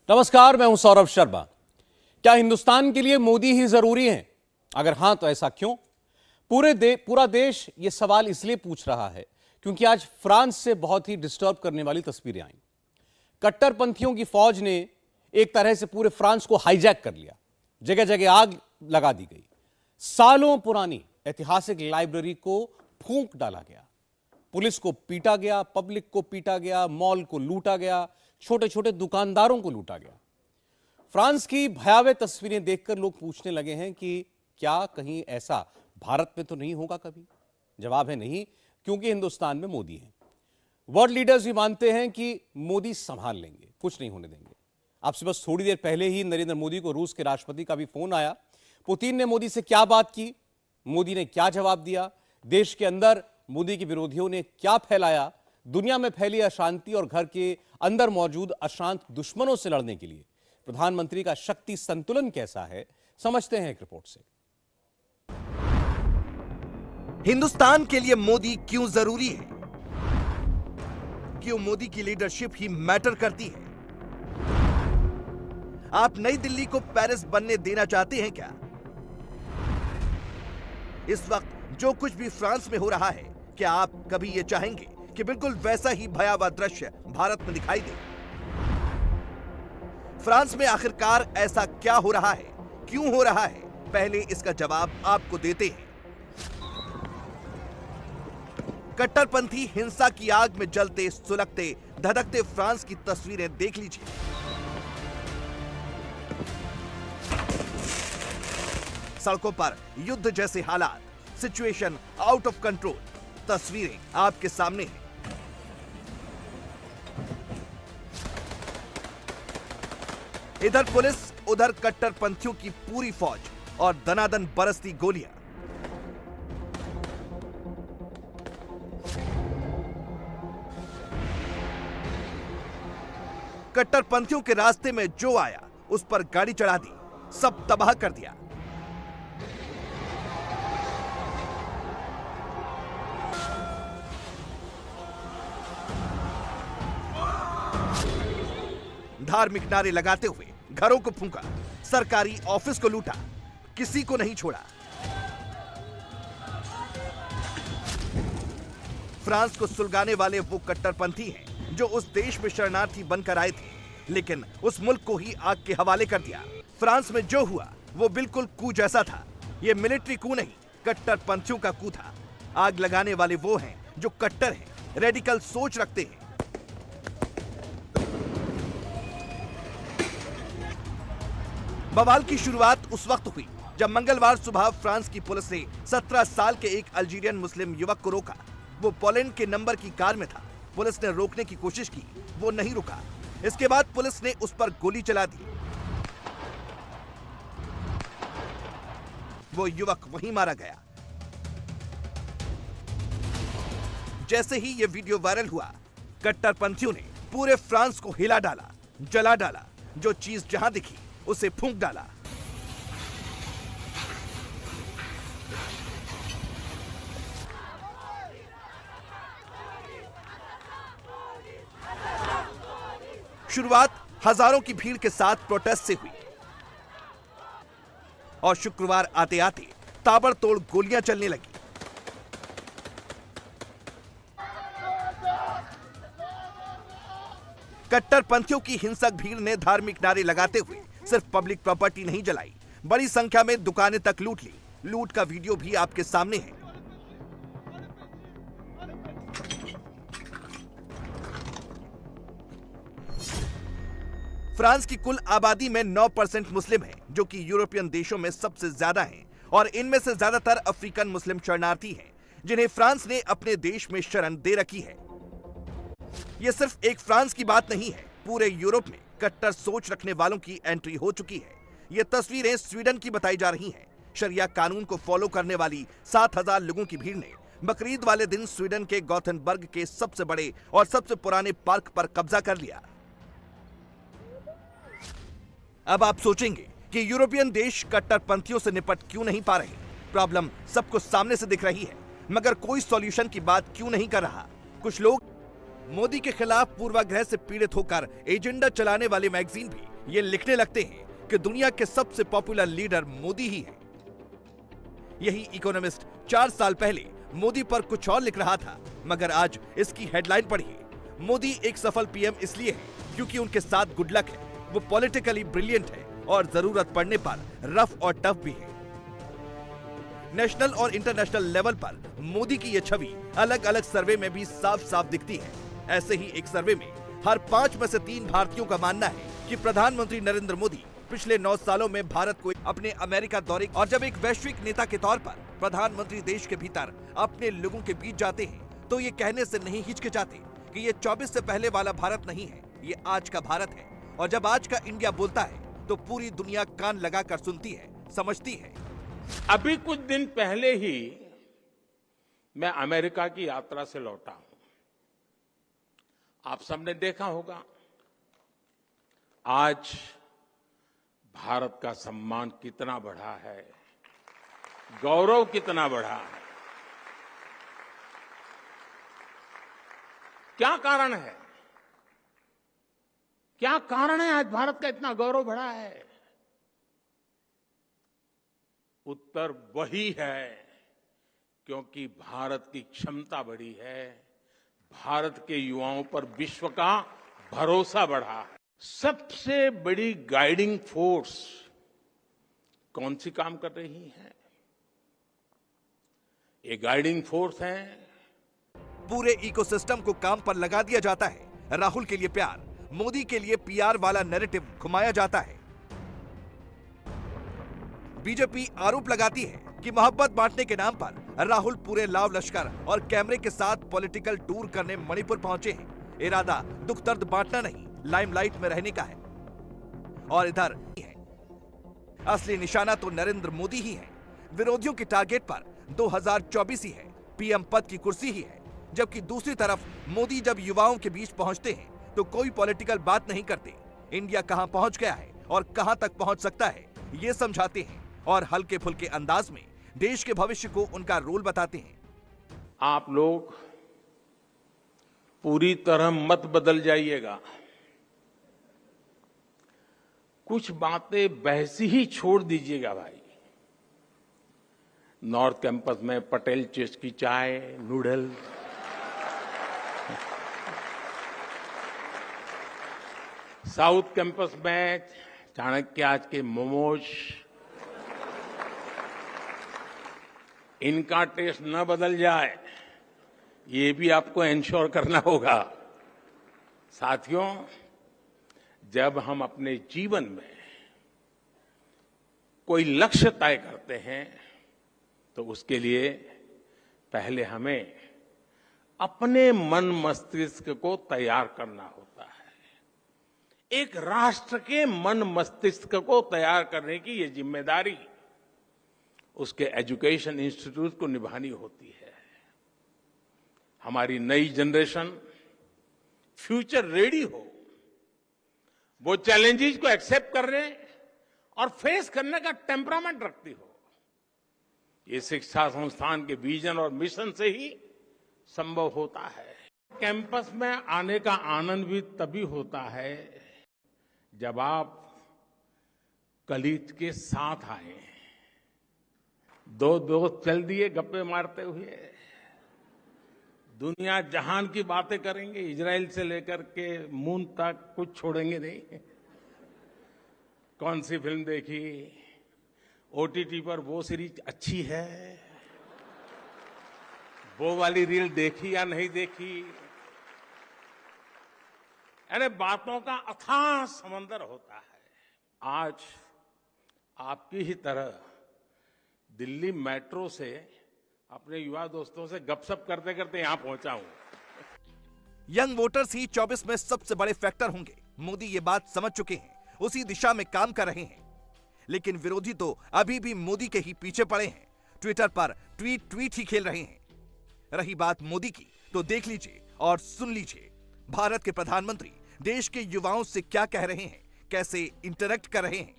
नमस्कार, मैं हूं सौरभ शर्मा। क्या हिंदुस्तान के लिए मोदी ही जरूरी हैं? अगर हां तो ऐसा क्यों? पूरा देश यह सवाल इसलिए पूछ रहा है क्योंकि आज फ्रांस से बहुत ही डिस्टर्ब करने वाली तस्वीरें आई। कट्टरपंथियों की फौज ने एक तरह से पूरे फ्रांस को हाईजैक कर लिया। जगह जगह आग लगा दी गई। सालों पुरानी ऐतिहासिक लाइब्रेरी को फूंक डाला गया। पुलिस को पीटा गया, पब्लिक को पीटा गया, मॉल को लूटा गया, छोटे छोटे दुकानदारों को लूटा गया। फ्रांस की भयावह तस्वीरें देखकर लोग पूछने लगे हैं कि क्या कहीं ऐसा भारत में तो नहीं होगा कभी? जवाब है नहीं, क्योंकि हिंदुस्तान में मोदी है। वर्ल्ड लीडर्स भी मानते हैं कि मोदी संभाल लेंगे, कुछ नहीं होने देंगे। आपसे बस थोड़ी देर पहले ही नरेंद्र मोदी को रूस के राष्ट्रपति का भी फोन आया। पुतिन ने मोदी से क्या बात की, मोदी ने क्या जवाब दिया, देश के अंदर मोदी के विरोधियों ने क्या फैलाया, दुनिया में फैली अशांति और घर के अंदर मौजूद अशांत दुश्मनों से लड़ने के लिए प्रधानमंत्री का शक्ति संतुलन कैसा है, समझते हैं एक रिपोर्ट से। हिंदुस्तान के लिए मोदी क्यों जरूरी है? क्यों मोदी की लीडरशिप ही मैटर करती है? आप नई दिल्ली को पेरिस बनने देना चाहते हैं क्या? इस वक्त जो कुछ भी फ्रांस में हो रहा है, क्या आप कभी यह चाहेंगे कि बिल्कुल वैसा ही भयावह दृश्य भारत में दिखाई दे? फ्रांस में आखिरकार ऐसा क्या हो रहा है, क्यों हो रहा है? पहले इसका जवाब आपको देते हैं। कट्टरपंथी हिंसा की आग में जलते, सुलगते, धधकते फ्रांस की तस्वीरें देख लीजिए। सड़कों पर युद्ध जैसे हालात, सिचुएशन आउट ऑफ कंट्रोल। तस्वीरें आपके सामने हैं। इधर पुलिस, उधर कट्टरपंथियों की पूरी फौज और दनादन बरसती गोलियां। कट्टरपंथियों के रास्ते में जो आया उस पर गाड़ी चढ़ा दी, सब तबाह कर दिया। धार्मिक नारे लगाते हुए घरों को फूंका, सरकारी ऑफिस को लूटा, किसी को नहीं छोड़ा। फ्रांस को सुलगाने वाले वो कट्टरपंथी हैं जो उस देश में शरणार्थी बनकर आए थे, लेकिन उस मुल्क को ही आग के हवाले कर दिया। फ्रांस में जो हुआ वो बिल्कुल कू जैसा था। ये मिलिट्री कू नहीं, कट्टरपंथियों का कू था। आग लगाने वाले वो हैं जो कट्टर हैं, रेडिकल सोच रखते हैं। बवाल की शुरुआत उस वक्त हुई जब मंगलवार सुबह फ्रांस की पुलिस ने 17 साल के एक अल्जीरियन मुस्लिम युवक को रोका। वो पोलैंड के नंबर की कार में था। पुलिस ने रोकने की कोशिश की, वो नहीं रुका। इसके बाद पुलिस ने उस पर गोली चला दी। वो युवक वहीं मारा गया। जैसे ही ये वीडियो वायरल हुआ, कट्टरपंथियों ने पूरे फ्रांस को हिला डाला, जला डाला। जो चीज जहां दिखी उसे फूंक डाला। शुरुआत हजारों की भीड़ के साथ प्रोटेस्ट से हुई और शुक्रवार आते आते ताबड़तोड़ गोलियां चलने लगी। कट्टरपंथियों की हिंसक भीड़ ने धार्मिक नारे लगाते हुए सिर्फ पब्लिक प्रॉपर्टी नहीं जलाई, बड़ी संख्या में दुकानें तक लूट ली। लूट का वीडियो भी आपके सामने है। फ्रांस की कुल आबादी में 9% मुस्लिम है, जो कि यूरोपियन देशों में सबसे ज्यादा हैं, और इनमें से ज्यादातर अफ्रीकन मुस्लिम शरणार्थी हैं, जिन्हें फ्रांस ने अपने देश में शरण दे रखी है। यह सिर्फ एक फ्रांस की बात नहीं है, पूरे यूरोप में कट्टर सोच रखने वालों की एंट्री हो चुकी है। ये तस्वीरें स्वीडन की बताई जा रही हैं। शरिया कानून को फॉलो करने वाली 7,000 लोगों की भीड़ ने बकरीद वाले दिन स्वीडन के गॉथेनबर्ग के सबसे बड़े और सबसे पुराने पार्क पर कब्जा कर लिया। अब आप सोचेंगे कि यूरोपियन देश कट्टरपंथियों से निपट क्यों नहीं पा रहे? प्रॉब्लम सबको सामने से दिख रही है, मगर कोई सॉल्यूशन की बात क्यों नहीं कर रहा? कुछ लोग मोदी के खिलाफ पूर्वाग्रह से पीड़ित होकर एजेंडा चलाने वाले मैगजीन भी ये लिखने लगते हैं कि दुनिया के सबसे पॉपुलर लीडर मोदी ही है। यही इकोनॉमिस्ट 4 साल पहले मोदी पर कुछ और लिख रहा था, मगर आज इसकी हेडलाइन पढ़िए, मोदी एक सफल पीएम इसलिए है क्योंकि उनके साथ गुड लक है, वो पॉलिटिकली ब्रिलियंट है और जरूरत पड़ने पर रफ और टफ भी है। नेशनल और इंटरनेशनल लेवल पर मोदी की यह छवि अलग अलग सर्वे में भी साफ साफ दिखती है। ऐसे ही एक सर्वे में हर 5 में से 3 भारतीयों का मानना है कि प्रधानमंत्री नरेंद्र मोदी पिछले 9 सालों में भारत को अपने अमेरिका दौरे और जब एक वैश्विक नेता के तौर पर प्रधानमंत्री देश के भीतर अपने लोगों के बीच जाते हैं तो ये कहने से नहीं हिचकिचाते कि ये 24 से पहले वाला भारत नहीं है, ये आज का भारत है। और जब आज का इंडिया बोलता है तो पूरी दुनिया कान लगाकर सुनती है, समझती है। अभी कुछ दिन पहले ही मैं अमेरिका की यात्रा से लौटा हूं। आप सबने देखा होगा आज भारत का सम्मान कितना बढ़ा है, गौरव कितना बढ़ा है। क्या कारण है? क्या कारण है आज भारत का इतना गौरव बढ़ा है? उत्तर वही है क्योंकि भारत की क्षमता बढ़ी है, भारत के युवाओं पर विश्व का भरोसा बढ़ा है। सबसे बड़ी गाइडिंग फोर्स कौन सी काम कर रही है? ये गाइडिंग फोर्स है, पूरे इकोसिस्टम को काम पर लगा दिया जाता है। राहुल के लिए प्यार, मोदी के लिए पीआर वाला नैरेटिव घुमाया जाता है। बीजेपी आरोप लगाती है कि मोहब्बत बांटने के नाम पर राहुल पूरे लाव लश्कर और कैमरे के साथ पॉलिटिकल टूर करने मणिपुर पहुंचे हैं। इरादा दुख दर्द बांटना नहीं, लाइमलाइट में रहने का है। और इधर है असली निशाना तो नरेंद्र मोदी ही है। विरोधियों के टारगेट पर 2024 ही है, पीएम पद की कुर्सी ही है। जबकि दूसरी तरफ मोदी जब युवाओं के बीच पहुंचते हैं तो कोई पॉलिटिकल बात नहीं करते। इंडिया कहां पहुंच गया है और कहां तक पहुंच सकता है ये समझाते हैं और हल्के फुल्के अंदाज में देश के भविष्य को उनका रोल बताते हैं। आप लोग पूरी तरह मत बदल जाइएगा। कुछ बातें वैसी ही छोड़ दीजिएगा भाई। नॉर्थ कैंपस में पटेल चेस्ट की चाय, नूडल, साउथ कैंपस में चाणक्य आज के मोमोज, इनका टेस्ट न बदल जाए ये भी आपको इंश्योर करना होगा। साथियों, जब हम अपने जीवन में कोई लक्ष्य तय करते हैं तो उसके लिए पहले हमें अपने मन मस्तिष्क को तैयार करना होता है। एक राष्ट्र के मन मस्तिष्क को तैयार करने की ये जिम्मेदारी उसके एजुकेशन इंस्टीट्यूट को निभानी होती है। हमारी नई जनरेशन फ्यूचर रेडी हो, वो चैलेंजेस को एक्सेप्ट करने और फेस करने का टेम्परामेंट रखती हो। ये शिक्षा संस्थान के विजन और मिशन से ही संभव होता है। कैंपस में आने का आनंद भी तभी होता है जब आप कलीग के साथ आए, दो दोस्त चल दिए गप्पे मारते हुए, दुनिया जहान की बातें करेंगे, इजराइल से लेकर के मून तक कुछ छोड़ेंगे नहीं। कौन सी फिल्म देखी, ओटीटी पर वो सीरीज अच्छी है, वो वाली रील देखी या नहीं देखी, यानी बातों का अथाह समंदर होता है। आज आपकी ही तरह दिल्ली मेट्रो से अपने युवा दोस्तों से गपशप करते करते यहां पहुंचा हूं। यंग वोटर्स ही 24 में सबसे बड़े फैक्टर होंगे। मोदी ये बात समझ चुके हैं, उसी दिशा में काम कर रहे हैं। लेकिन विरोधी तो अभी भी मोदी के ही पीछे पड़े हैं। ट्विटर पर ट्वीट ही खेल रहे हैं। रही बात मोदी की तो देख लीजिए और सुन लीजिए भारत के प्रधानमंत्री देश के युवाओं से क्या कह रहे हैं, कैसे इंटरेक्ट कर रहे हैं।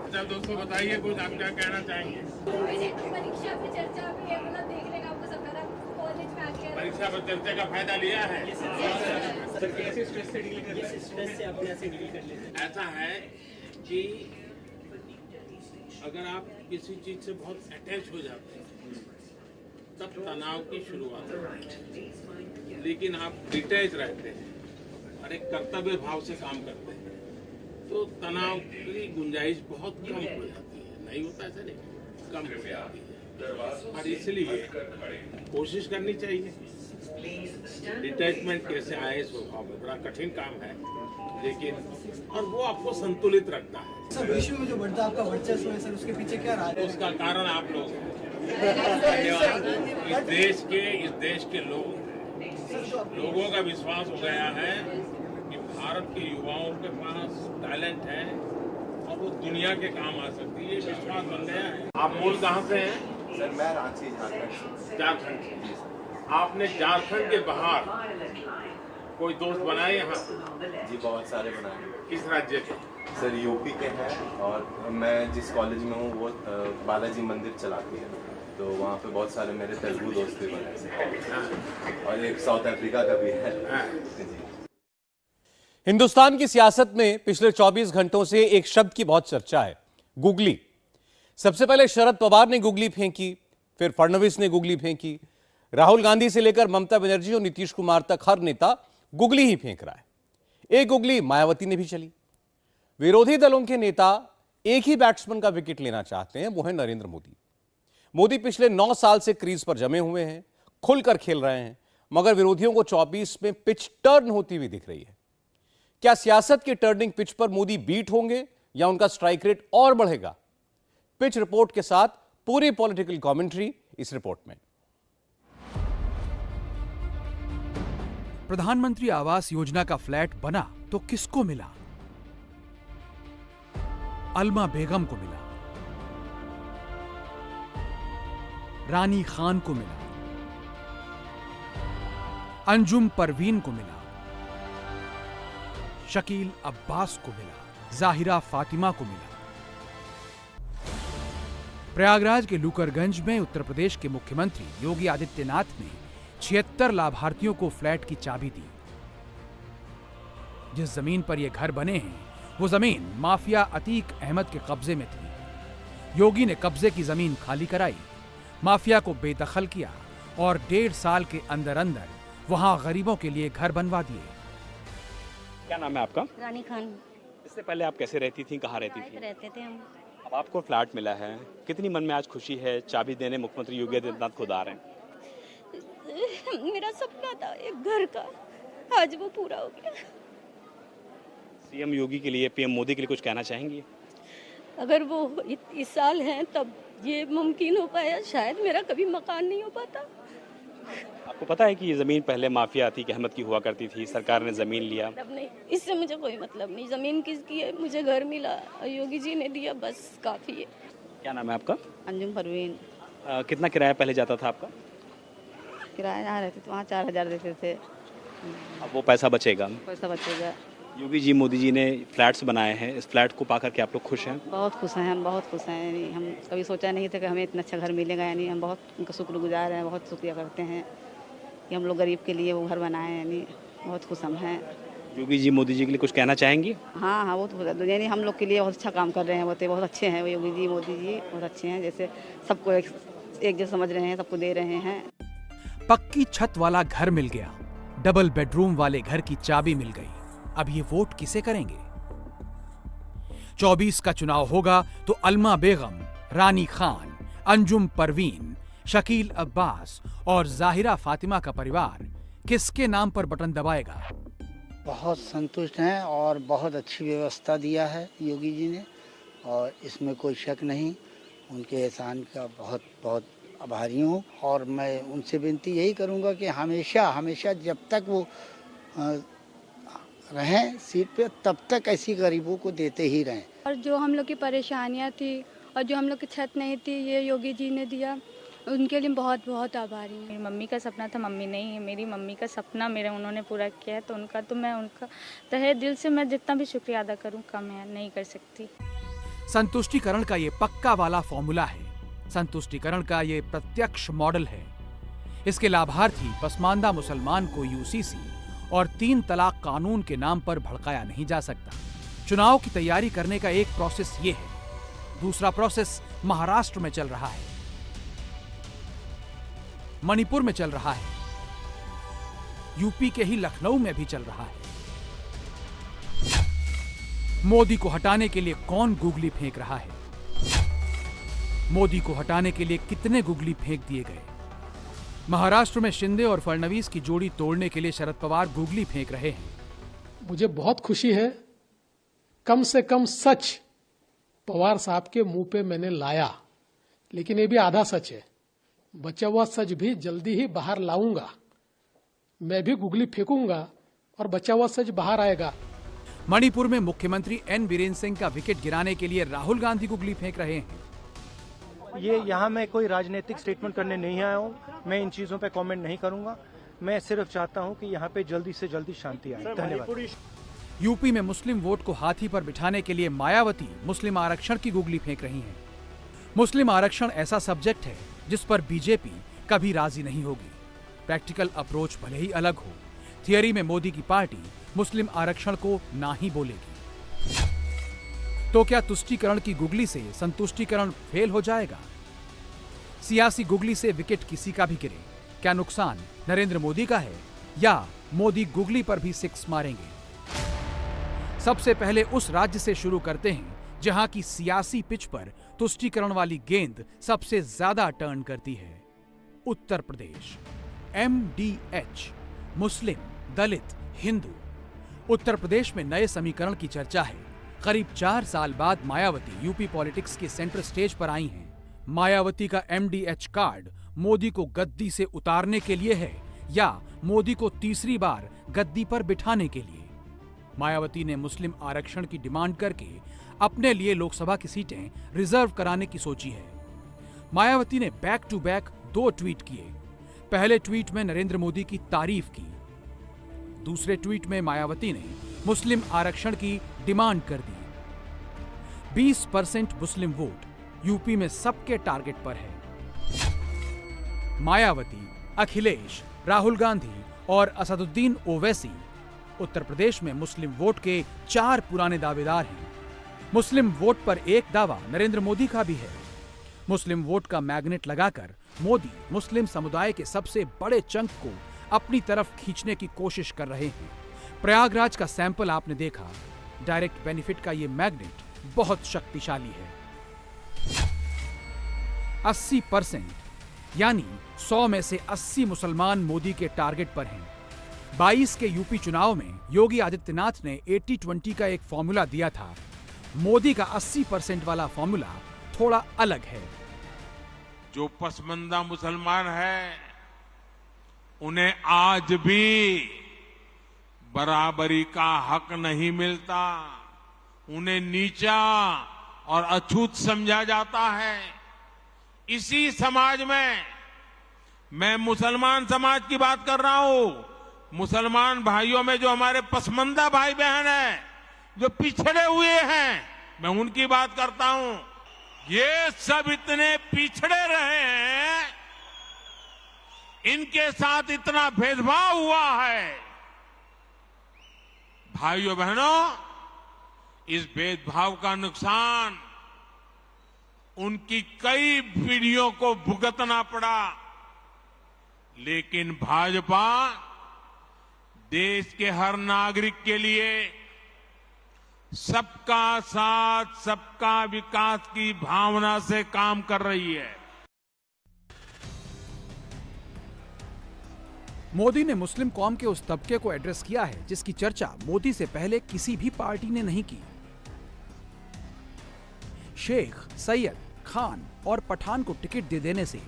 अच्छा दोस्तों, बताइए कुछ आप क्या कहना चाहेंगे? परीक्षा पे चर्चा भी है, मतलब देख लेगा आपको सब कॉलेज में आके वर्षा पर चर्चा का फायदा लिया है। सर कैसे स्ट्रेस से डील कर लेते हैं? स्ट्रेस से अपने ऐसे डील कर लेते हैं? ऐसा है कि अगर आप किसी चीज से बहुत अटैच हो जाते हैं तब तनाव की शुरुआत होती है, लेकिन आप डिटैच रहते हैं और एक कर्तव्य भाव से काम करते हैं तो तनाव की गुंजाइश बहुत कम हो जाती है। नहीं होता ऐसा नहीं, कम हो जाती है और इसलिए कोशिश करनी चाहिए। डिटैचमेंट कैसे आए स्वभाव में बड़ा कठिन काम है, लेकिन और वो आपको संतुलित रखता है। सर विश्व में जो बढ़ता आपका वर्चस्व है सर, उसके पीछे क्या राज है? उसका कारण आप लोग हैं। धन्यवाद। इस देश के लोगों का विश्वास हो गया है कि भारत के युवाओं के पास टैलेंट है और वो दुनिया के काम आ सकती है, विश्वास बन गया है। आप मूल कहाँ से हैं? सर मैं रांची झारखंड। झारखंड से। आपने झारखंड के बाहर कोई दोस्त बनाए यहाँ? जी बहुत सारे बनाए। किस राज्य के? सर यूपी के हैं और मैं जिस कॉलेज में हूँ वो बालाजी मंदिर चलाती है, तो वहाँ पे बहुत सारे मेरे तेलुगु दोस्त भी बने और एक साउथ अफ्रीका का भी है। जी। हिंदुस्तान की सियासत में पिछले 24 घंटों से एक शब्द की बहुत चर्चा है, गुगली। सबसे पहले शरद पवार ने गुगली फेंकी, फिर फडणवीस ने गुगली फेंकी, राहुल गांधी से लेकर ममता बनर्जी और नीतीश कुमार तक हर नेता गुगली ही फेंक रहा है। एक गुगली मायावती ने भी चली। विरोधी दलों के नेता एक ही बैट्समैन का विकेट लेना चाहते हैं, वो है नरेंद्र मोदी। मोदी पिछले 9 साल से क्रीज पर जमे हुए हैं, खुलकर खेल रहे हैं, मगर विरोधियों को 24 में पिच टर्न होती हुई दिख रही है। क्या सियासत के टर्निंग पिच पर मोदी बीट होंगे या उनका स्ट्राइक रेट और बढ़ेगा? पिच रिपोर्ट के साथ पूरी पॉलिटिकल कमेंट्री इस रिपोर्ट में। प्रधानमंत्री आवास योजना का फ्लैट बना तो किसको मिला? अलमा बेगम को मिला, रानी खान को मिला, अंजुम परवीन को मिला, शकील अब्बास को मिला, जाहिरा फातिमा को मिला। प्रयागराज के लूकरगंज में उत्तर प्रदेश के मुख्यमंत्री योगी आदित्यनाथ ने 76 लाभार्थियों को फ्लैट की चाबी दी। जिस जमीन पर यह घर बने हैं वो जमीन माफिया अतीक अहमद के कब्जे में थी। योगी ने कब्जे की जमीन खाली कराई, माफिया को बेदखल किया और 1.5 साल के अंदर अंदर वहां गरीबों के लिए घर बनवा दिए। क्या नाम है आपका? रानी खान। इससे पहले आप कैसे रहती थी, कहाँ रहती थी? रहते थे हम। अब आपको फ्लैट मिला है, कितनी मन में आज खुशी है? चाबी देने मुख्यमंत्री योगी आदित्यनाथ खुद आ रहे हैं। मेरा सपना था एक घर का, आज वो पूरा हो गया। सीएम योगी के लिए, पीएम मोदी के लिए कुछ कहना चाहेंगी? अगर वो इस साल हैं तब ये मुमकिन हो पाया, शायद मेरा कभी मकान नहीं हो पाता। आपको पता है कि ये जमीन पहले माफिया अतीक अहमद की हुआ करती थी, सरकार ने जमीन लिया। मतलब नहीं, इससे मुझे कोई मतलब नहीं। जमीन किसकी है, मुझे घर मिला और योगी जी ने दिया, बस काफी है। क्या नाम है आपका? अंजुम परवीन। कितना किराया पहले जाता था आपका? किराया यहाँ रहते थे, वहाँ 4,000 देते थे। अब वो पैसा बचेगा? पैसा बचेगा। योगी जी, मोदी जी ने फ्लैट्स बनाए हैं, इस फ्लैट को पाकर के आप लोग खुश हैं? बहुत खुश हैं हम, बहुत खुश हैं। यानी हम कभी सोचा नहीं था कि हमें इतना अच्छा घर मिलेगा। यानी हम बहुत उनका शुक्रगुजार हैं, बहुत शुक्रिया करते हैं कि हम लोग गरीब के लिए वो घर बनाए। यानी बहुत खुश हम हैं। योगी जी, मोदी जी के लिए कुछ कहना चाहेंगी? हाँ हाँ, वो तो यानी हम लोग के लिए बहुत अच्छा काम कर रहे हैं। वो तो बहुत अच्छे हैं, वो योगी जी मोदी जी बहुत अच्छे हैं। जैसे सबको एक जैसे समझ रहे हैं, सबको दे रहे हैं। पक्की छत वाला घर मिल गया, डबल बेडरूम वाले घर की चाबी मिल गई। अब ये वोट किसे करेंगे? 24 का चुनाव होगा तो अलमा बेगम, रानी खान, अंजुम परवीन, शकील अब्बास और जाहिरा फातिमा का परिवार किसके नाम पर बटन दबाएगा? बहुत संतुष्ट हैं और बहुत अच्छी व्यवस्था दिया है योगी जी ने, और इसमें कोई शक नहीं। उनके एहसान का बहुत बहुत आभारी हूँ। और मैं उनसे विनती यही करूँगा कि हमेशा हमेशा जब तक वो रहें सीट पे, तब तक ऐसी गरीबों को देते ही रहें। और जो हम लोग की परेशानियां थी और जो हम लोग की छत नहीं थी, ये योगी जी ने दिया, उनके लिए बहुत बहुत आभारी हूँ। मेरी मम्मी का सपना था, मम्मी नहीं है, मेरी मम्मी का सपना मेरे उन्होंने पूरा किया है, तो मैं उनका तहे दिल से मैं जितना भी शुक्रिया अदा करूँ कम है, नहीं कर सकती। संतुष्टिकरण का ये पक्का वाला फॉर्मूला है, संतुष्टिकरण का ये प्रत्यक्ष मॉडल है। इसके लाभार्थी पसमानदा मुसलमान को यूसीसी और 3 तलाक कानून के नाम पर भड़काया नहीं जा सकता। चुनाव की तैयारी करने का एक प्रोसेस ये है, दूसरा प्रोसेस महाराष्ट्र में चल रहा है, मणिपुर में चल रहा है, यूपी के ही लखनऊ में भी चल रहा है। मोदी को हटाने के लिए कौन गुगली फेंक रहा है? मोदी को हटाने के लिए कितने गुगली फेंक दिए गए? महाराष्ट्र में शिंदे और फडणवीस की जोड़ी तोड़ने के लिए शरद पवार गुगली फेंक रहे हैं। मुझे बहुत खुशी है, कम से कम सच पवार साहब के मुंह पे मैंने लाया, लेकिन ये भी आधा सच है। बचा हुआ सच भी जल्दी ही बाहर लाऊंगा। मैं भी गुगली फेंकूंगा और बचा हुआ सच बाहर आएगा। मणिपुर में मुख्यमंत्री एन बीरेन सिंह का विकेट गिराने के लिए राहुल गांधी गुगली फेंक रहे हैं। ये यहाँ मैं कोई राजनीतिक स्टेटमेंट करने नहीं आया हूँ, मैं इन चीजों पे कमेंट नहीं करूंगा। मैं सिर्फ चाहता हूँ कि यहाँ पे जल्दी से जल्दी शांति आए। धन्यवाद। यूपी में मुस्लिम वोट को हाथी पर बिठाने के लिए मायावती मुस्लिम आरक्षण की गुगली फेंक रही हैं। मुस्लिम आरक्षण ऐसा सब्जेक्ट है जिस पर बीजेपी कभी राजी नहीं होगी। प्रैक्टिकल अप्रोच भले ही अलग हो, थियरी में मोदी की पार्टी मुस्लिम आरक्षण को ना ही बोलेगी। तो क्या तुष्टीकरण की गुगली से संतुष्टीकरण फेल हो जाएगा? सियासी गुगली से विकेट किसी का भी गिरे, क्या नुकसान नरेंद्र मोदी का है या मोदी गुगली पर भी 6 मारेंगे? सबसे पहले उस राज्य से शुरू करते हैं जहां की सियासी पिच पर तुष्टीकरण वाली गेंद सबसे ज्यादा टर्न करती है, उत्तर प्रदेश। MDH, मुस्लिम, दलित, हिंदू। उत्तर प्रदेश में नए समीकरण की चर्चा है। करीब 4 साल बाद मायावती यूपी पॉलिटिक्स के सेंटर स्टेज पर आई हैं। मायावती का MDH कार्ड मोदी को गद्दी से उतारने के लिए है या मोदी को तीसरी बार गद्दी पर बिठाने के लिए? मायावती ने मुस्लिम आरक्षण की डिमांड करके अपने लिए लोकसभा की सीटें रिजर्व कराने की सोची है। मायावती ने बैक टू बैक 2 ट्वीट किए। पहले ट्वीट में नरेंद्र मोदी की तारीफ की, दूसरे ट्वीट में मायावती ने मुस्लिम आरक्षण की डिमांड कर दी। 20% मुस्लिम वोट यूपी में सबके टारगेट पर है। मायावती, अखिलेश, राहुल गांधी और असदुद्दीन ओवैसी उत्तर प्रदेश में मुस्लिम वोट के 4 पुराने दावेदार हैं। मुस्लिम वोट पर एक दावा नरेंद्र मोदी का भी है। मुस्लिम वोट का मैग्नेट लगाकर मोदी मुस्लिम समुदाय के सबसे बड़े चंक को अपनी तरफ खींचने की कोशिश कर रहे हैं। प्रयागराज का सैंपल आपने देखा। डायरेक्ट बेनिफिट का यह मैग्नेट बहुत शक्तिशाली है। 80% यानी 100 में से 80 मुसलमान मोदी के टारगेट पर हैं। 22 के यूपी चुनाव में योगी आदित्यनाथ ने 80-20 का एक फॉर्मूला दिया था। मोदी का 80% वाला फॉर्मूला थोड़ा अलग है। जो पसमानदा मुसलमान है उन्हें आज भी बराबरी का हक नहीं मिलता। उन्हें नीचा और अछूत समझा जाता है। इसी समाज में मैं मुसलमान समाज की बात कर रहा हूं। मुसलमान भाइयों में जो हमारे पसमानदा भाई बहन हैं, जो पिछड़े हुए हैं, मैं उनकी बात करता हूं। ये सब इतने पिछड़े रहे हैं, इनके साथ इतना भेदभाव हुआ है। भाइयों बहनों, इस भेदभाव का नुकसान उनकी कई पीढ़ियों को भुगतना पड़ा। लेकिन भाजपा देश के हर नागरिक के लिए सबका साथ सबका विकास की भावना से काम कर रही है। मोदी ने मुस्लिम कौम के उस तबके को एड्रेस किया है जिसकी चर्चा मोदी से पहले किसी भी पार्टी ने नहीं की। शेख, सैयद, खान और पठान को टिकट दे देने से,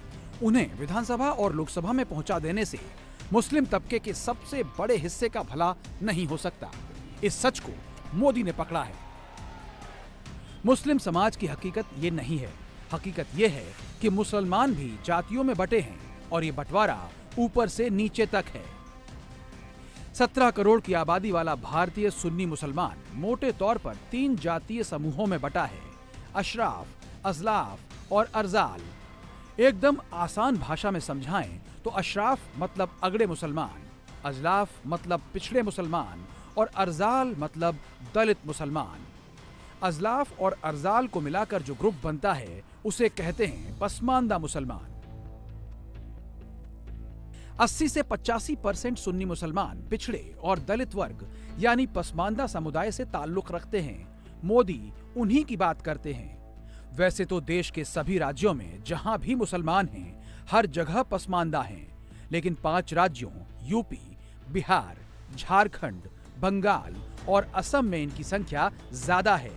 उन्हें विधानसभा और लोकसभा में पहुंचा देने से मुस्लिम तबके के सबसे बड़े हिस्से का भला नहीं हो सकता। इस सच को मोदी ने पकड़ा है। मुस्लिम समाज की हकीकत ये नहीं है। हकीकत ये है कि मुसलमान भी जातियों में बटे हैं और ये बंटवारा ऊपर से नीचे तक है। 17 करोड़ की आबादी वाला भारतीय सुन्नी मुसलमान मोटे तौर पर 3 जातीय समूहों में बटा है: अशराफ, अजलाफ और अरजाल। एकदम आसान भाषा में समझाएं तो अशराफ मतलब अगड़े मुसलमान, अजलाफ मतलब पिछड़े मुसलमान और अर्जाल मतलब दलित मुसलमान। अजलाफ और अर्जाल को मिलाकर जो ग्रुप बनता है उसे कहते हैं पसमानदा मुसलमान। 80 से 85% सुन्नी मुसलमान पिछड़े और दलित वर्ग यानी पसमानदा समुदाय से ताल्लुक रखते हैं। मोदी उन्हीं की बात करते हैं। वैसे तो देश के सभी राज्यों में जहां भी मुसलमान हैं, हर जगह पसमानदा हैं, लेकिन 5 राज्यों यूपी, बिहार, झारखंड, बंगाल और असम में इनकी संख्या ज्यादा है।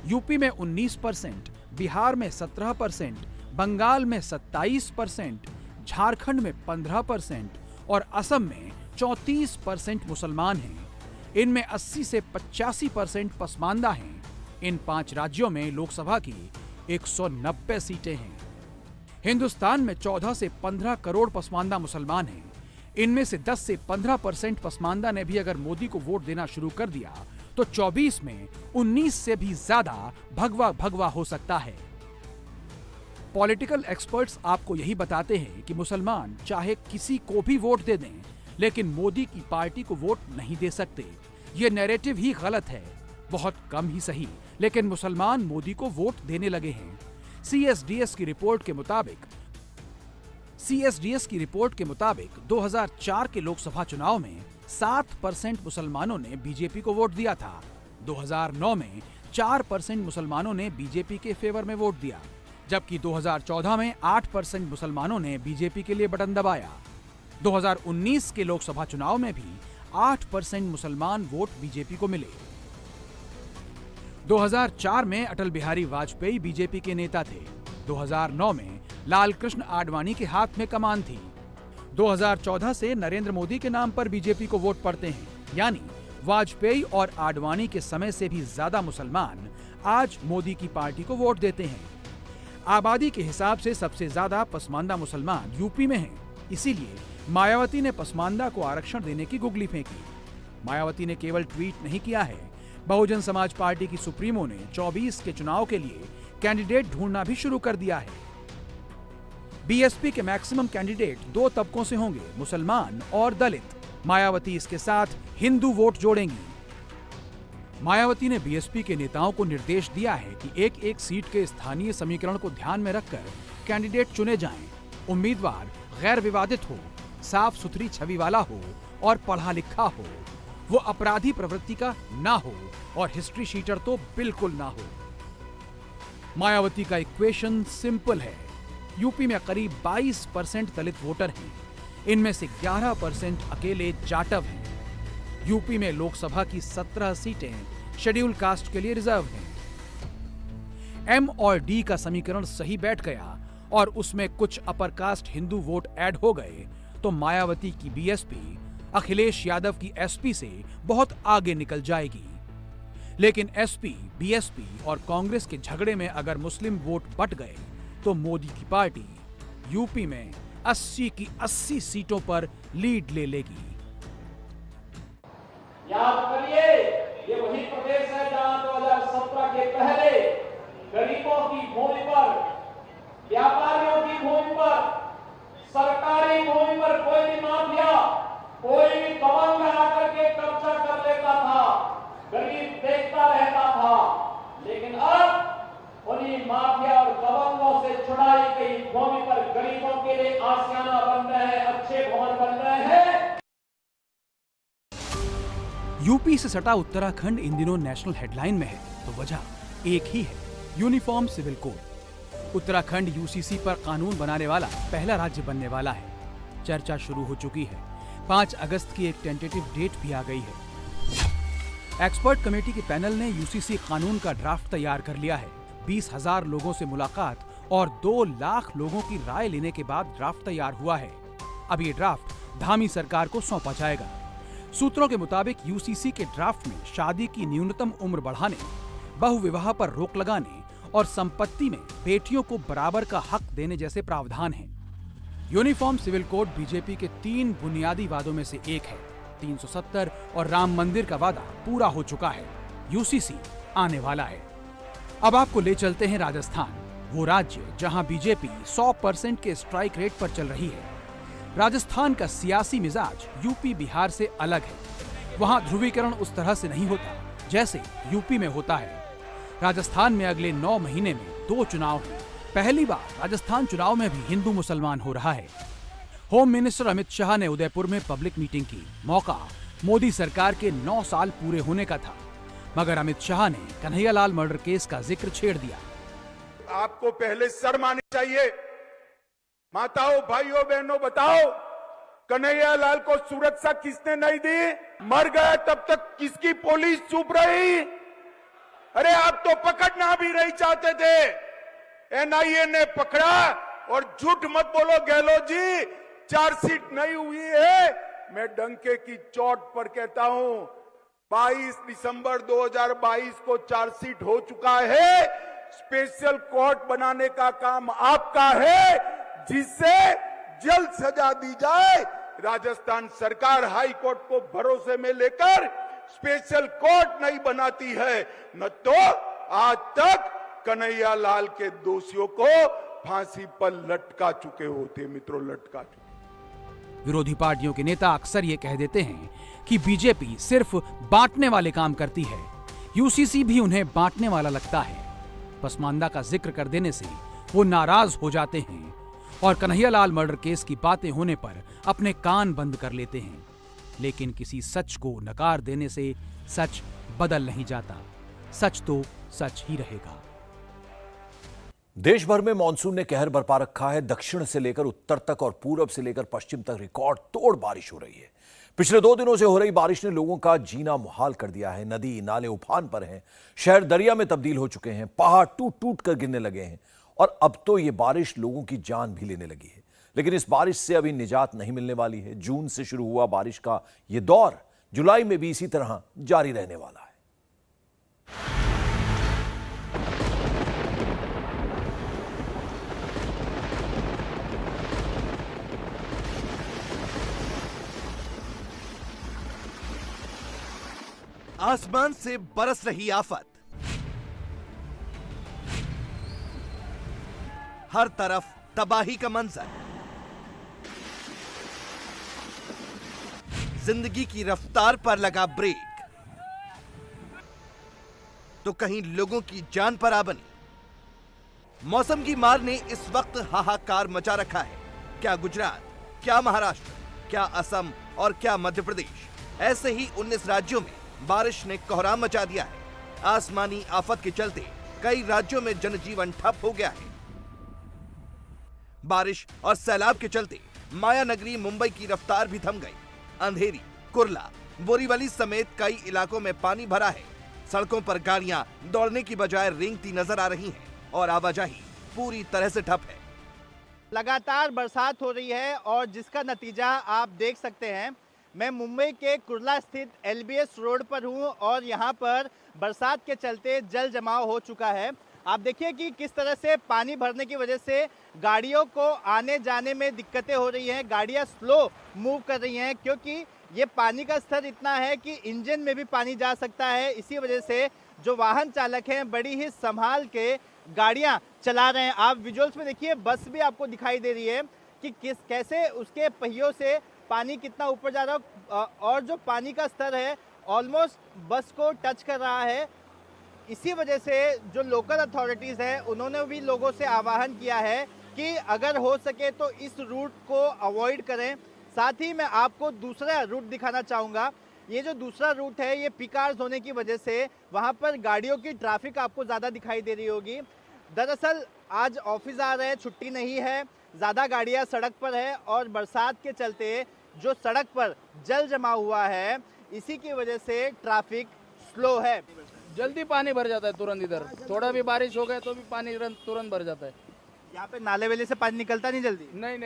यूपी में 19%, बिहार में 17%, बंगाल में 27%, झारखंड में 15% और असम में 34% मुसलमान हैं। इनमें 80 से 85% पसमानदा हैं। इन 5 राज्यों में लोकसभा की 190 सीटें हैं। हिंदुस्तान में 14 से 15 करोड़ पसमानदा मुसलमान हैं। इनमें से 10 से 15% पसमानदा ने भी अगर मोदी को वोट देना शुरू कर दिया तो 24 में 19 से भी ज्यादा भगवा भगवा हो सकता है। पॉलिटिकल एक्सपर्ट्स आपको यही बताते हैं कि मुसलमान चाहे किसी को भी वोट दे दें, लेकिन मोदी की पार्टी को वोट नहीं दे सकते। ये नैरेटिव ही गलत है। बहुत कम ही सही, लेकिन मुसलमान मोदी को वोट देने लगे हैं। सीएसडीएस की रिपोर्ट के मुताबिक 2004 के लोकसभा चुनाव में 7% मुसलमानों ने बीजेपी को वोट दिया था। 2009 में 4% मुसलमानों ने बीजेपी के फेवर में वोट दिया, जबकि 2014 में 8% मुसलमानों ने बीजेपी के लिए बटन दबाया। 2019 के लोकसभा चुनाव में भी 8% मुसलमान वोट बीजेपी को मिले। 2004 में अटल बिहारी वाजपेयी बीजेपी के नेता थे। 2009 में लालकृष्ण आडवाणी के हाथ में कमान थी। 2014 से नरेंद्र मोदी के नाम पर बीजेपी को वोट पड़ते हैं, यानी वाजपेयी और आडवाणी के समय से भी ज्यादा मुसलमान आज मोदी की पार्टी को वोट देते हैं। आबादी के हिसाब से सबसे ज्यादा पसमानदा मुसलमान यूपी में हैं। इसीलिए मायावती ने पसमानदा को आरक्षण देने की गुगली फेंकी। मायावती ने केवल ट्वीट नहीं किया है, बहुजन समाज पार्टी की सुप्रीमो ने 24 के चुनाव के लिए कैंडिडेट ढूंढना भी शुरू कर दिया है। बीएसपी के मैक्सिमम कैंडिडेट 2 तबकों से होंगे, मुसलमान और दलित। मायावती इसके साथ हिंदू वोट जोड़ेंगी। मायावती ने बीएसपी के नेताओं को निर्देश दिया है कि एक एक सीट के स्थानीय समीकरण को ध्यान में रखकर कैंडिडेट चुने जाएं। उम्मीदवार गैर विवादित हो, साफ सुथरी छवि वाला हो और पढ़ा लिखा हो। वो अपराधी प्रवृत्ति का ना हो और हिस्ट्री शीटर तो बिल्कुल ना हो। मायावती का इक्वेशन सिंपल है। यूपी में करीब 22% दलित वोटर हैं। इनमें से 11% अकेले जाटव हैं। यूपी में लोकसभा की 17 सीटें शेड्यूल कास्ट के लिए रिजर्व हैं। एम और डी का समीकरण सही बैठ गया और उसमें कुछ upper caste Hindu vote add हो गए तो मायावती की बीएसपी अखिलेश यादव की एसपी से बहुत आगे निकल जाएगी। लेकिन एसपी, बीएसपी और कांग्रेस के झगड़े में अगर मुस्लिम वोट बट गए तो मोदी की पार्टी यूपी में 80 की 80 सीटों पर लीड ले लेगी। याद करिए, ये वही प्रदेश है जहां 2017 के पहले गरीबों की भूमि पर, व्यापारियों की भूमि पर, सरकारी भूमि पर कोई भी माफिया, कोई भी दबंग आकर के कब्जा कर लेता था, गरीब देखता रहता था। लेकिन अब उन्हीं माफिया और दबंगों से छुड़ाई गई भूमि पर गरीबों के लिए आशियाना बन रहे हैं, अच्छे भवन बन रहे हैं। यूपी से सटा उत्तराखंड इन दिनों नेशनल हेडलाइन में है तो वजह एक ही है, uniform civil code. Uttarakhand UCC पर कानून बनाने वाला पहला राज्य बनने वाला है। चर्चा शुरू हो चुकी है। 5 अगस्त की एक टेंटेटिव डेट भी आ गई है। एक्सपर्ट कमेटी के पैनल ने यूसीसी कानून का ड्राफ्ट तैयार कर लिया है। 20,000 लोगों से मुलाकात और 2 लाख लोगों की राय लेने के बाद ड्राफ्ट तैयार हुआ है। अब ये ड्राफ्ट धामी सरकार को सौंपा जाएगा। सूत्रों के मुताबिक यूसीसी के ड्राफ्ट में शादी की न्यूनतम उम्र बढ़ाने, बहुविवाह पर रोक लगाने और संपत्ति में बेटियों को बराबर का हक देने जैसे प्रावधान हैं। यूनिफॉर्म सिविल कोड बीजेपी के 3 बुनियादी वादों में से एक है। 370 और राम मंदिर का वादा पूरा हो चुका है। यूसीसी आने वाला है। अब आपको ले चलते हैं राजस्थान। वो राज्य जहां बीजेपी 100% के स्ट्राइक रेट पर चल रही है। राजस्थान का सियासी मिजाज यूपी बिहार से अलग है। वहां ध्रुवीकरण उस तरह से नहीं होता जैसे यूपी में होता है। राजस्थान में अगले 9 महीने में 2 चुनाव हैं। पहली बार राजस्थान चुनाव में भी हिंदू मुसलमान हो रहा है। होम मिनिस्टर अमित शाह ने उदयपुर में पब्लिक मीटिंग की। मौका मोदी सरकार के 9 साल पूरे होने का था, मगर अमित शाह ने कन्हैयालाल मर्डर केस का जिक्र छेड़ दिया। आपको पहले शर्म आनी चाहिए। माताओं, भाइयों, बहनों, बताओ कन्हैयालाल को सुरक्षा किसने नहीं दी? मर गया तब तक किसकी पुलिस चुप रही? अरे आप तो पकड़ना भी नहीं चाहते थे, एनआईए ने पकड़ा। और झूठ मत बोलो गहलोत जी, चार्जशीट नहीं हुई है। मैं डंके की चोट पर कहता हूं 22 दिसंबर 2022 को चार्जशीट हो चुका है। स्पेशल कोर्ट बनाने का काम आपका है, जिससे जल्द सजा दी जाए। राजस्थान सरकार हाई कोर्ट को भरोसे में लेकर स्पेशल कोर्ट नहीं बनाती है, न तो आज तक कन्हैयालाल के दोषियों को फांसी पर लटका चुके होते। मित्रों, लटका चुके। विरोधी पार्टियों के नेता अक्सर ये कह देते हैं कि बीजेपी सिर्फ बांटने वाले काम करती है। यूसीसी भी उन्हें बांटने वाला लगता है। पसमानदा का जिक्र कर देने से वो नाराज हो जाते हैं और कन्हैयालाल मर्डर केस की बातें होने पर अपने कान बंद कर लेते हैं। लेकिन किसी सच को नकार देने से सच बदल नहीं जाता। सच तो सच ही रहेगा। देश भर में मानसून ने कहर बरपा रखा है। दक्षिण से लेकर उत्तर तक और पूरब से लेकर पश्चिम तक रिकॉर्ड तोड़ बारिश हो रही है। पिछले 2 दिनों से हो रही बारिश ने लोगों का जीना मुहाल कर दिया है। नदी नाले उफान पर हैं, शहर दरिया में तब्दील हो चुके हैं, पहाड़ टूट टूट कर गिरने लगे हैं और अब तो ये बारिश लोगों की जान भी लेने लगी है। लेकिन इस बारिश से अभी निजात नहीं मिलने वाली है। जून से शुरू हुआ बारिश का ये दौर जुलाई में भी इसी तरह जारी रहने वाला है। आसमान से बरस रही आफत, हर तरफ तबाही का मंजर, जिंदगी की रफ्तार पर लगा ब्रेक, तो कहीं लोगों की जान पर आ बनी। मौसम की मार ने इस वक्त हाहाकार मचा रखा है। क्या गुजरात, क्या महाराष्ट्र, क्या असम और क्या मध्य प्रदेश, ऐसे ही 19 राज्यों में बारिश ने कोहराम मचा दिया है। आसमानी आफत के चलते कई राज्यों में जनजीवन ठप हो गया है। बारिश और सैलाब के चलते माया नगरी मुंबई की रफ्तार भी थम गई। अंधेरी, कुर्ला, बोरीवली समेत कई इलाकों में पानी भरा है। सड़कों पर गाड़ियां दौड़ने की बजाय रेंगती नजर आ रही हैं और आवाजाही पूरी तरह से ठप है। लगातार बरसात हो रही है और जिसका नतीजा आप देख सकते हैं। मैं मुंबई के कुर्ला स्थित एलबीएस रोड पर हूं और यहां पर बरसात के चलते जल जमाव हो चुका है। आप देखिए कि किस तरह से पानी भरने की वजह से गाड़ियों को आने जाने में दिक्कतें हो रही हैं। गाड़ियां स्लो मूव कर रही हैं क्योंकि ये पानी का स्तर इतना है कि इंजन में भी पानी जा सकता है। इसी वजह से जो वाहन चालक हैं बड़ी ही संभाल के गाड़ियां चला रहे हैं। आप विजुअल्स में देखिए, बस भी आपको दिखाई दे रही है कि कैसे उसके पहियों से पानी कितना ऊपर जा रहा है और जो पानी का स्तर है ऑलमोस्ट बस को टच कर रहा है। इसी वजह से जो लोकल अथॉरिटीज़ हैं उन्होंने भी लोगों से आह्वान किया है कि अगर हो सके तो इस रूट को अवॉइड करें। साथ ही मैं आपको दूसरा रूट दिखाना चाहूँगा। ये जो दूसरा रूट है ये पीक आवर्स होने की वजह से वहाँ पर गाड़ियों की ट्रैफिक आपको ज़्यादा दिखाई दे रही होगी। दरअसल आज ऑफिस आ रहे हैं, छुट्टी नहीं है, ज़्यादा गाड़ियाँ सड़क पर है और बरसात के चलते जो सड़क पर जल जमा हुआ है इसी की वजह से ट्रैफिक स्लो है। जल्दी पानी भर जाता है तुरंत। इधर थोड़ा भी बारिश हो गया तो भी पानी तुरंत भर जाता है। यहाँ पे नाले वेले से पानी निकलता नहीं जल्दी? नहीं,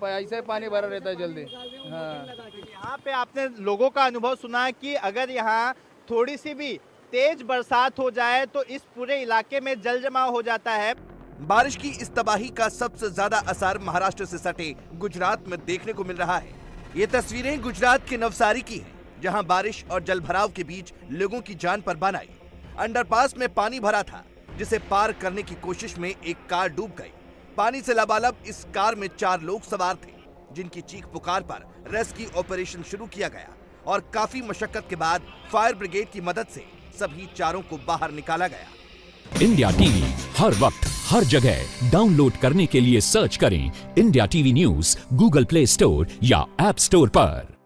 ऐसे ही पानी भरा रहता है जल्दी। हाँ। यहाँ पे आपने लोगों का अनुभव सुना है कि अगर यहाँ थोड़ी सी भी तेज बरसात हो जाए तो इस पूरे इलाके में जल जमाव हो जाता है। बारिश की इस तबाही का सबसे ज्यादा असर महाराष्ट्र से सटे गुजरात में देखने को मिल रहा है। ये तस्वीरें गुजरात के नवसारी की हैं, जहां बारिश और जलभराव के बीच लोगों की जान पर बान आई। अंडरपास में पानी भरा था, जिसे पार करने की कोशिश में एक कार डूब गई। पानी से लबालब इस कार में 4 लोग सवार थे, जिनकी चीख पुकार पर रेस्क्यू ऑपरेशन शुरू किया गया और काफी मशक्कत के बाद फायर ब्रिगेड की मदद से सभी चारों को बाहर निकाला गया। इंडिया टीवी हर वक्त हर जगह डाउनलोड करने के लिए सर्च करें India TV news Google play store या ऐप स्टोर पर।